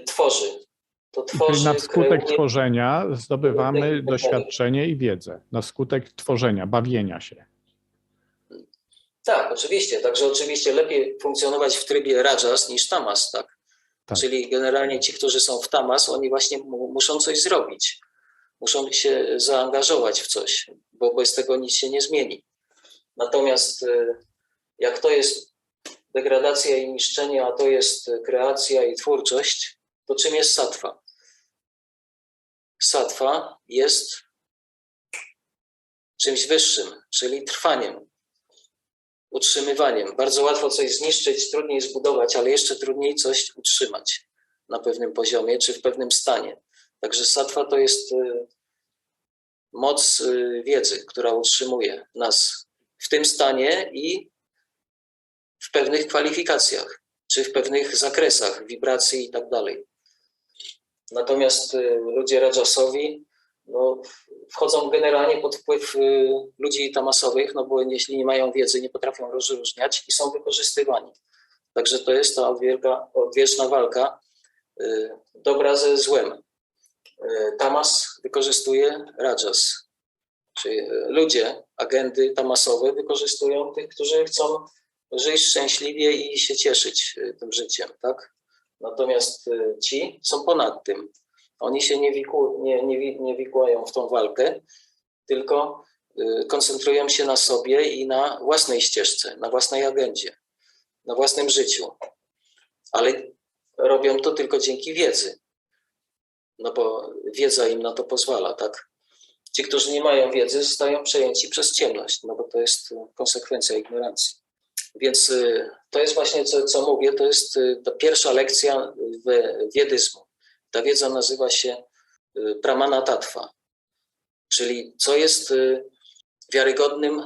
tworzy. Czyli na skutek tworzenia zdobywamy doświadczenie i wiedzę. Na skutek tworzenia, bawienia się. Tak, oczywiście. Także oczywiście lepiej funkcjonować w trybie rajas niż tamas, tak? Czyli generalnie ci, którzy są w tamas, oni właśnie muszą coś zrobić. Muszą się zaangażować w coś, bo bez tego nic się nie zmieni. Natomiast jak to jest degradacja i niszczenie, a to jest kreacja i twórczość, to czym jest sattva? Sattva jest czymś wyższym, czyli trwaniem, utrzymywaniem. Bardzo łatwo coś zniszczyć, trudniej zbudować, ale jeszcze trudniej coś utrzymać na pewnym poziomie czy w pewnym stanie. Także sattva to jest moc wiedzy, która utrzymuje nas w tym stanie i w pewnych kwalifikacjach, czy w pewnych zakresach wibracji i tak dalej. Natomiast ludzie rajasowi wchodzą generalnie pod wpływ ludzi tamasowych, no bo jeśli nie mają wiedzy, nie potrafią rozróżniać i są wykorzystywani. Także to jest ta odwieczna walka dobra ze złem. Tamas wykorzystuje rajas, czyli ludzie, agendy tamasowe wykorzystują tych, którzy chcą żyć szczęśliwie i się cieszyć tym życiem, tak? Natomiast ci są ponad tym. Oni się nie wikłają w tą walkę, tylko koncentrują się na sobie i na własnej ścieżce, na własnej agendzie, na własnym życiu. Ale robią to tylko dzięki wiedzy. No bo wiedza im na to pozwala, tak? Ci, którzy nie mają wiedzy, zostają przejęci przez ciemność, no bo to jest konsekwencja ignorancji. Więc to jest właśnie, co mówię, to jest ta pierwsza lekcja wiedyzmu. Ta wiedza nazywa się pramana tattva, czyli co jest wiarygodnym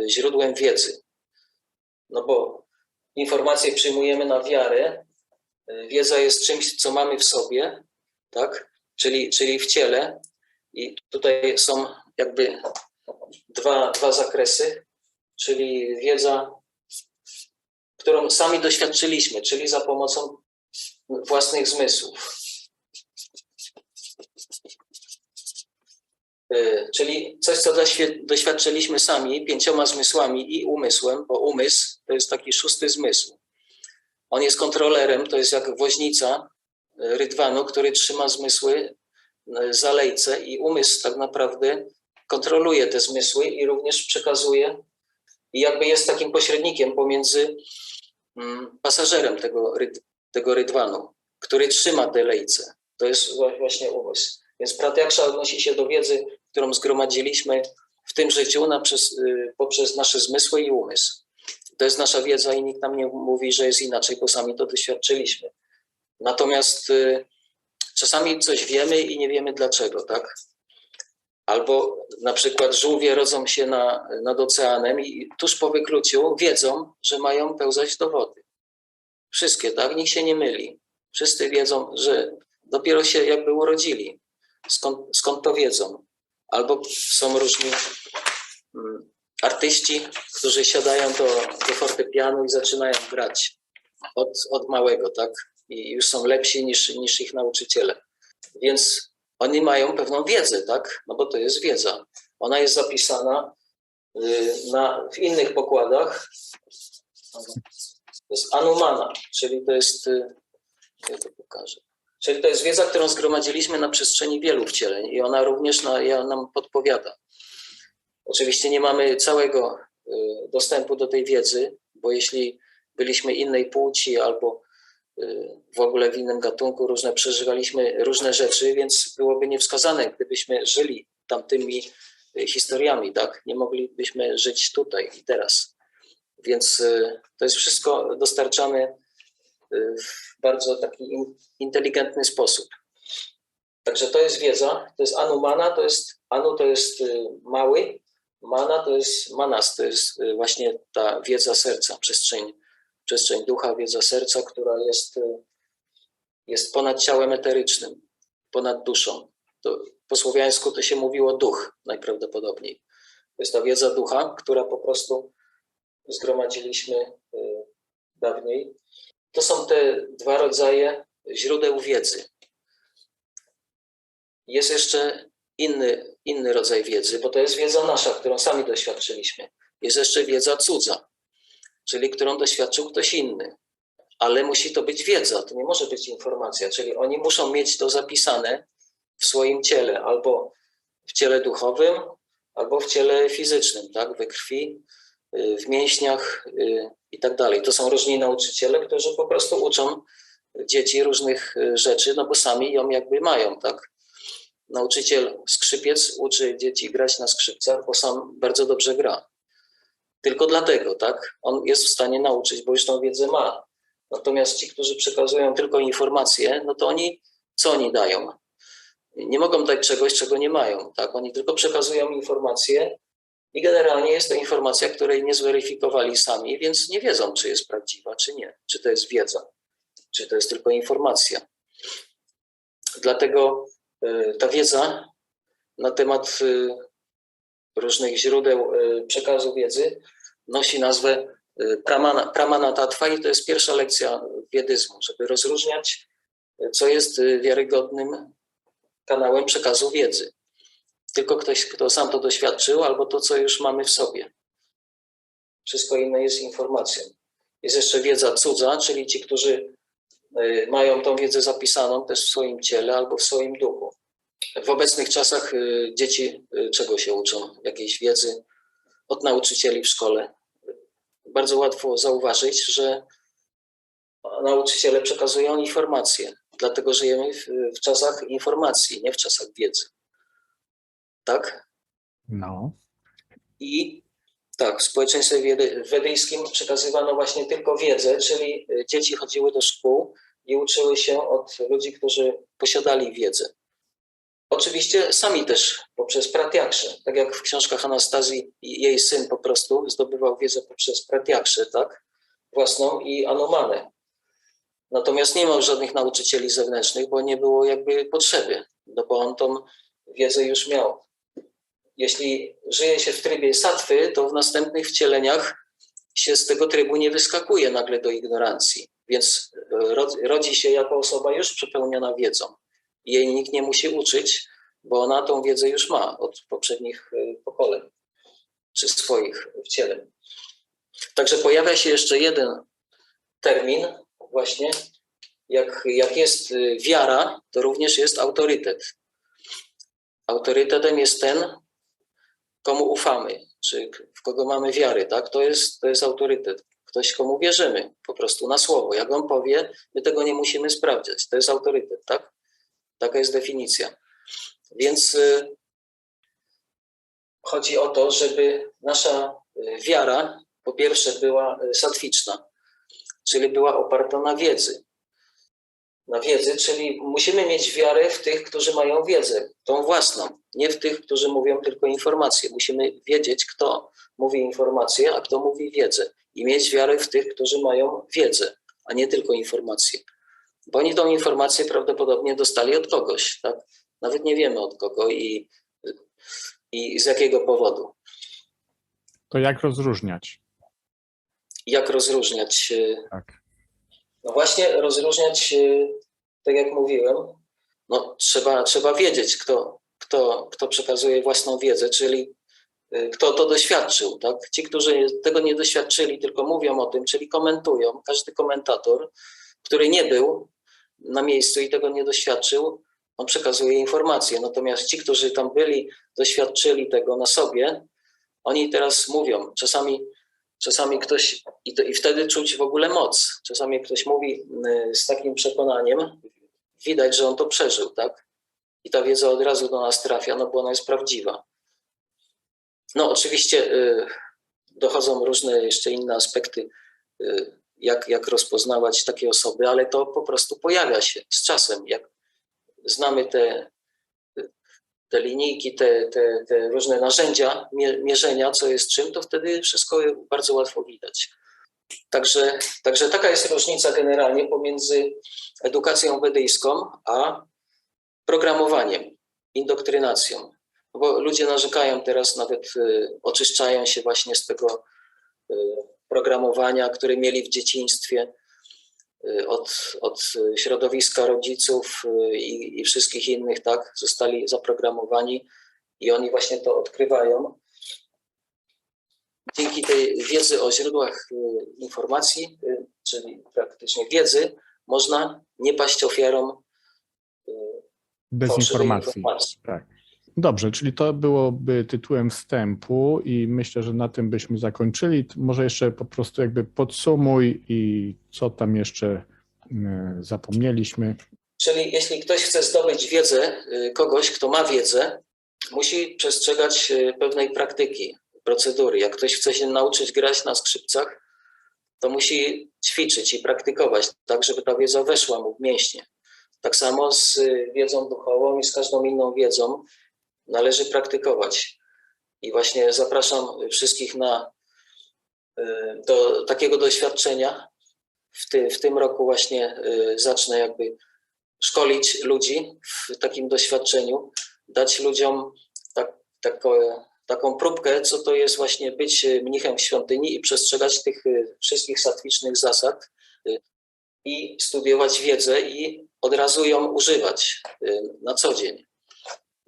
źródłem wiedzy. No bo informacje przyjmujemy na wiarę, wiedza jest czymś, co mamy w sobie, tak? Czyli w ciele. I tutaj są jakby dwa zakresy, czyli wiedza, którą sami doświadczyliśmy, czyli za pomocą własnych zmysłów. Czyli coś, co doświadczyliśmy sami 5 zmysłami i umysłem, bo umysł to jest taki 6. zmysł. On jest kontrolerem, to jest jak woźnica rydwanu, który trzyma zmysły za lejce i umysł tak naprawdę kontroluje te zmysły i również przekazuje i jakby jest takim pośrednikiem pomiędzy pasażerem tego rydwanu, który trzyma te lejce. To jest właśnie umysł. Więc pratyaksza odnosi się do wiedzy, którą zgromadziliśmy w tym życiu poprzez nasze zmysły i umysł. To jest nasza wiedza i nikt nam nie mówi, że jest inaczej, bo sami to doświadczyliśmy. Natomiast czasami coś wiemy i nie wiemy dlaczego, tak? Albo na przykład żółwie rodzą się nad oceanem i tuż po wykluciu wiedzą, że mają pełzać do wody. Wszystkie, tak? Nikt się nie myli. Wszyscy wiedzą, że dopiero się jakby urodzili. Skąd to wiedzą? Albo są różni artyści, którzy siadają do fortepianu i zaczynają grać od małego, tak? I już są lepsi niż ich nauczyciele. Więc oni mają pewną wiedzę, tak? No bo to jest wiedza. Ona jest zapisana w innych pokładach. To jest anumana, czyli to jest, ja to pokażę. Czyli to jest wiedza, którą zgromadziliśmy na przestrzeni wielu wcieleń i ona również nam podpowiada. Oczywiście nie mamy całego dostępu do tej wiedzy, bo jeśli byliśmy innej płci albo w ogóle w innym gatunku, przeżywaliśmy różne rzeczy, więc byłoby niewskazane, gdybyśmy żyli tamtymi historiami, tak? Nie moglibyśmy żyć tutaj i teraz. Więc to jest wszystko dostarczane w bardzo taki inteligentny sposób. Także to jest wiedza, to jest anumana, anu to jest mały, mana to jest manas, to jest właśnie ta wiedza serca, przestrzeń ducha, wiedza serca, która jest ponad ciałem eterycznym, ponad duszą. Po słowiańsku to się mówiło duch najprawdopodobniej. To jest ta wiedza ducha, która po prostu zgromadziliśmy dawniej. To są te dwa rodzaje źródeł wiedzy. Jest jeszcze inny rodzaj wiedzy, bo to jest wiedza nasza, którą sami doświadczyliśmy. Jest jeszcze wiedza cudza, czyli którą doświadczył ktoś inny. Ale musi to być wiedza, to nie może być informacja, czyli oni muszą mieć to zapisane w swoim ciele, albo w ciele duchowym, albo w ciele fizycznym, tak? We krwi, w mięśniach i tak dalej. To są różni nauczyciele, którzy po prostu uczą dzieci różnych rzeczy, no bo sami ją jakby mają, tak? Nauczyciel skrzypiec uczy dzieci grać na skrzypcach, bo sam bardzo dobrze gra. Tylko dlatego, tak? On jest w stanie nauczyć, bo już tą wiedzę ma. Natomiast ci, którzy przekazują tylko informacje, no to co oni dają? Nie mogą dać czegoś, czego nie mają, tak? Oni tylko przekazują informacje i generalnie jest to informacja, której nie zweryfikowali sami, więc nie wiedzą, czy jest prawdziwa, czy nie. Czy to jest wiedza, czy to jest tylko informacja. Dlatego ta wiedza na temat różnych źródeł przekazu wiedzy nosi nazwę Pramana Tattva i to jest pierwsza lekcja wiedyzmu, żeby rozróżniać, co jest wiarygodnym kanałem przekazu wiedzy. Tylko ktoś, kto sam to doświadczył, albo to, co już mamy w sobie. Wszystko inne jest informacją. Jest jeszcze wiedza cudza, czyli ci, którzy mają tą wiedzę zapisaną też w swoim ciele albo w swoim duchu. W obecnych czasach dzieci czego się uczą? Jakiejś wiedzy od nauczycieli w szkole. Bardzo łatwo zauważyć, że nauczyciele przekazują informacje, dlatego żyjemy w czasach informacji, nie w czasach wiedzy. Tak? No. I tak, w społeczeństwie wedyjskim przekazywano właśnie tylko wiedzę, czyli dzieci chodziły do szkół i uczyły się od ludzi, którzy posiadali wiedzę. Oczywiście sami też poprzez pratyakszę, tak jak w książkach Anastazji jej syn po prostu zdobywał wiedzę poprzez pratyakszę, tak, własną i anumanę. Natomiast nie miał żadnych nauczycieli zewnętrznych, bo nie było jakby potrzeby, no bo on tą wiedzę już miał. Jeśli żyje się w trybie sattwy, to w następnych wcieleniach się z tego trybu nie wyskakuje nagle do ignorancji, więc rodzi się jako osoba już przepełniona wiedzą. Jej nikt nie musi uczyć, bo ona tą wiedzę już ma od poprzednich pokoleń, czy swoich wcieleń. Także pojawia się jeszcze jeden termin właśnie, jak jest wiara, to również jest autorytet. Autorytetem jest ten, komu ufamy, czy w kogo mamy wiarę, tak? To jest autorytet. Ktoś, komu wierzymy, po prostu na słowo. Jak on powie, my tego nie musimy sprawdzać. To jest autorytet, tak? Taka jest definicja. Więc chodzi o to, żeby nasza wiara, po pierwsze, była satwiczna, czyli była oparta na wiedzy. Na wiedzy, czyli musimy mieć wiarę w tych, którzy mają wiedzę, tą własną, nie w tych, którzy mówią tylko informacje. Musimy wiedzieć, kto mówi informacje, a kto mówi wiedzę. I mieć wiarę w tych, którzy mają wiedzę, a nie tylko informacje. Bo oni tą informację prawdopodobnie dostali od kogoś, tak? Nawet nie wiemy od kogo i z jakiego powodu. To jak rozróżniać? Jak rozróżniać? Tak. No właśnie rozróżniać, tak jak mówiłem, no trzeba wiedzieć, kto przekazuje własną wiedzę, czyli kto to doświadczył. Tak? Ci, którzy tego nie doświadczyli, tylko mówią o tym, czyli komentują, każdy komentator, który nie był na miejscu i tego nie doświadczył, on przekazuje informacje. Natomiast ci, którzy tam byli, doświadczyli tego na sobie, oni teraz mówią. Czasami ktoś, i wtedy czuć w ogóle moc. Czasami ktoś mówi z takim przekonaniem, widać, że on to przeżył, tak? I ta wiedza od razu do nas trafia, no bo ona jest prawdziwa. No oczywiście dochodzą różne jeszcze inne aspekty, jak rozpoznawać takie osoby, ale to po prostu pojawia się z czasem. Jak znamy te linijki, te różne narzędzia mierzenia, co jest czym, to wtedy wszystko bardzo łatwo widać. Także taka jest różnica generalnie pomiędzy edukacją wedyjską a programowaniem, indoktrynacją. Bo ludzie narzekają teraz, nawet oczyszczają się właśnie z tego programowania, które mieli w dzieciństwie, od środowiska rodziców i wszystkich innych, tak, zostali zaprogramowani i oni właśnie to odkrywają. Dzięki tej wiedzy o źródłach informacji, czyli praktycznie wiedzy, można nie paść ofiarą Dezinformacji. Tak. Dobrze, czyli to byłoby tytułem wstępu i myślę, że na tym byśmy zakończyli. Może jeszcze po prostu jakby podsumuj i co tam jeszcze zapomnieliśmy. Czyli jeśli ktoś chce zdobyć wiedzę, kogoś, kto ma wiedzę, musi przestrzegać pewnej praktyki, procedury. Jak ktoś chce się nauczyć grać na skrzypcach, to musi ćwiczyć i praktykować, tak żeby ta wiedza weszła mu w mięśnie. Tak samo z wiedzą duchową i z każdą inną wiedzą należy praktykować. I właśnie zapraszam wszystkich do takiego doświadczenia. W tym roku właśnie zacznę jakby szkolić ludzi w takim doświadczeniu, dać ludziom taką próbkę, co to jest właśnie być mnichem w świątyni i przestrzegać tych wszystkich satwicznych zasad i studiować wiedzę i od razu ją używać na co dzień.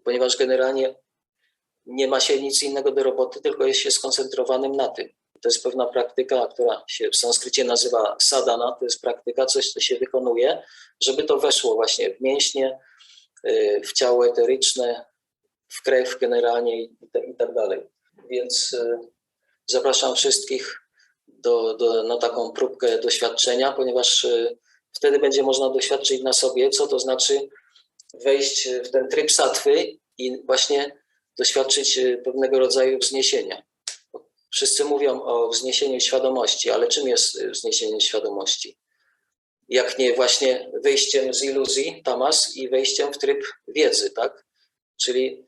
Ponieważ generalnie nie ma się nic innego do roboty, tylko jest się skoncentrowanym na tym. To jest pewna praktyka, która się w sanskrycie nazywa sadhana, to jest praktyka, coś, co się wykonuje, żeby to weszło właśnie w mięśnie, w ciało eteryczne, w krew generalnie i tak dalej. Więc zapraszam wszystkich na taką próbkę doświadczenia, ponieważ wtedy będzie można doświadczyć na sobie, co to znaczy wejść w ten tryb sattwy i właśnie doświadczyć pewnego rodzaju wzniesienia. Wszyscy mówią o wzniesieniu świadomości, ale czym jest wzniesienie świadomości? Jak nie właśnie wyjściem z iluzji, tamas, i wejściem w tryb wiedzy, tak? Czyli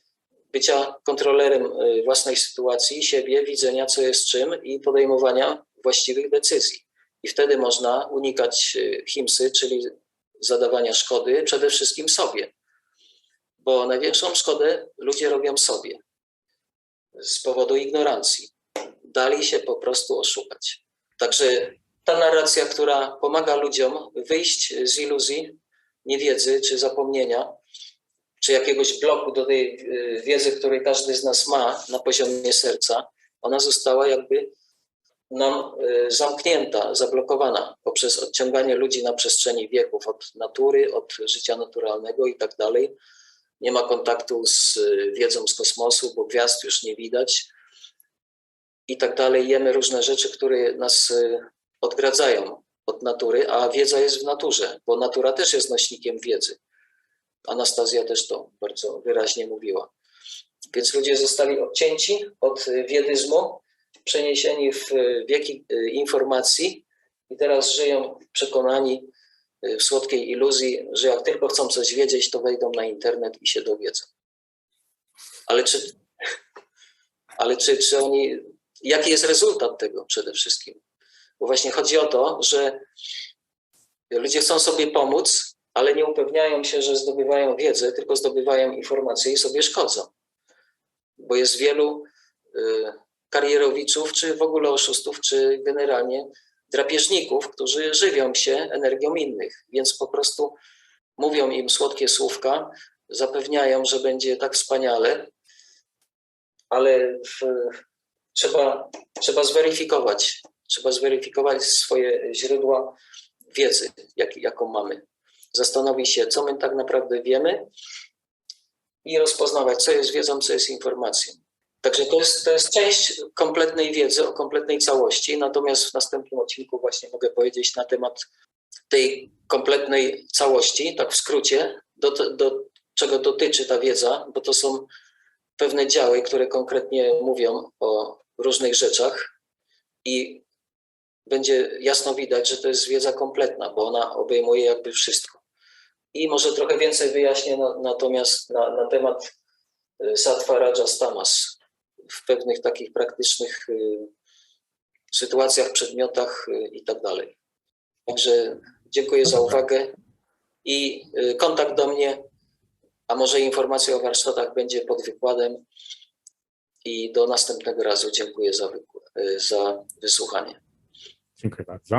bycia kontrolerem własnej sytuacji, siebie, widzenia, co jest czym i podejmowania właściwych decyzji. I wtedy można unikać himsy, czyli zadawania szkody przede wszystkim sobie. Bo największą szkodę ludzie robią sobie z powodu ignorancji. Dali się po prostu oszukać. Także ta narracja, która pomaga ludziom wyjść z iluzji, niewiedzy czy zapomnienia, czy jakiegoś bloku do tej wiedzy, której każdy z nas ma na poziomie serca, ona została jakby nam zamknięta, zablokowana poprzez odciąganie ludzi na przestrzeni wieków od natury, od życia naturalnego i tak dalej. nie ma kontaktu z wiedzą z kosmosu, bo gwiazd już nie widać i tak dalej. Jemy różne rzeczy, które nas odgradzają od natury, a wiedza jest w naturze, bo natura też jest nośnikiem wiedzy. Anastazja też to bardzo wyraźnie mówiła. Więc ludzie zostali odcięci od wiedyzmu, przeniesieni w wieki informacji i teraz żyją przekonani w słodkiej iluzji, że jak tylko chcą coś wiedzieć, to wejdą na internet i się dowiedzą. Ale czy oni, jaki jest rezultat tego przede wszystkim? Bo właśnie chodzi o to, że ludzie chcą sobie pomóc, ale nie upewniają się, że zdobywają wiedzę, tylko zdobywają informacje i sobie szkodzą. Bo jest wielu karierowiczów, czy w ogóle oszustów, czy generalnie drapieżników, którzy żywią się energią innych, więc po prostu mówią im słodkie słówka, zapewniają, że będzie tak wspaniale, ale trzeba zweryfikować swoje źródła wiedzy, jaką mamy. Zastanowić się, co my tak naprawdę wiemy i rozpoznawać, co jest wiedzą, co jest informacją. Także to jest część kompletnej wiedzy, o kompletnej całości, natomiast w następnym odcinku właśnie mogę powiedzieć na temat tej kompletnej całości, tak w skrócie, do czego dotyczy ta wiedza, bo to są pewne działy, które konkretnie mówią o różnych rzeczach i będzie jasno widać, że to jest wiedza kompletna, bo ona obejmuje jakby wszystko. I może trochę więcej wyjaśnię natomiast na temat Sattva, Rajas, Tamas w pewnych takich praktycznych sytuacjach, przedmiotach i tak dalej. Także dziękuję za uwagę i kontakt do mnie, a może informacja o warsztatach będzie pod wykładem i do następnego razu dziękuję za wysłuchanie. Dziękuję bardzo.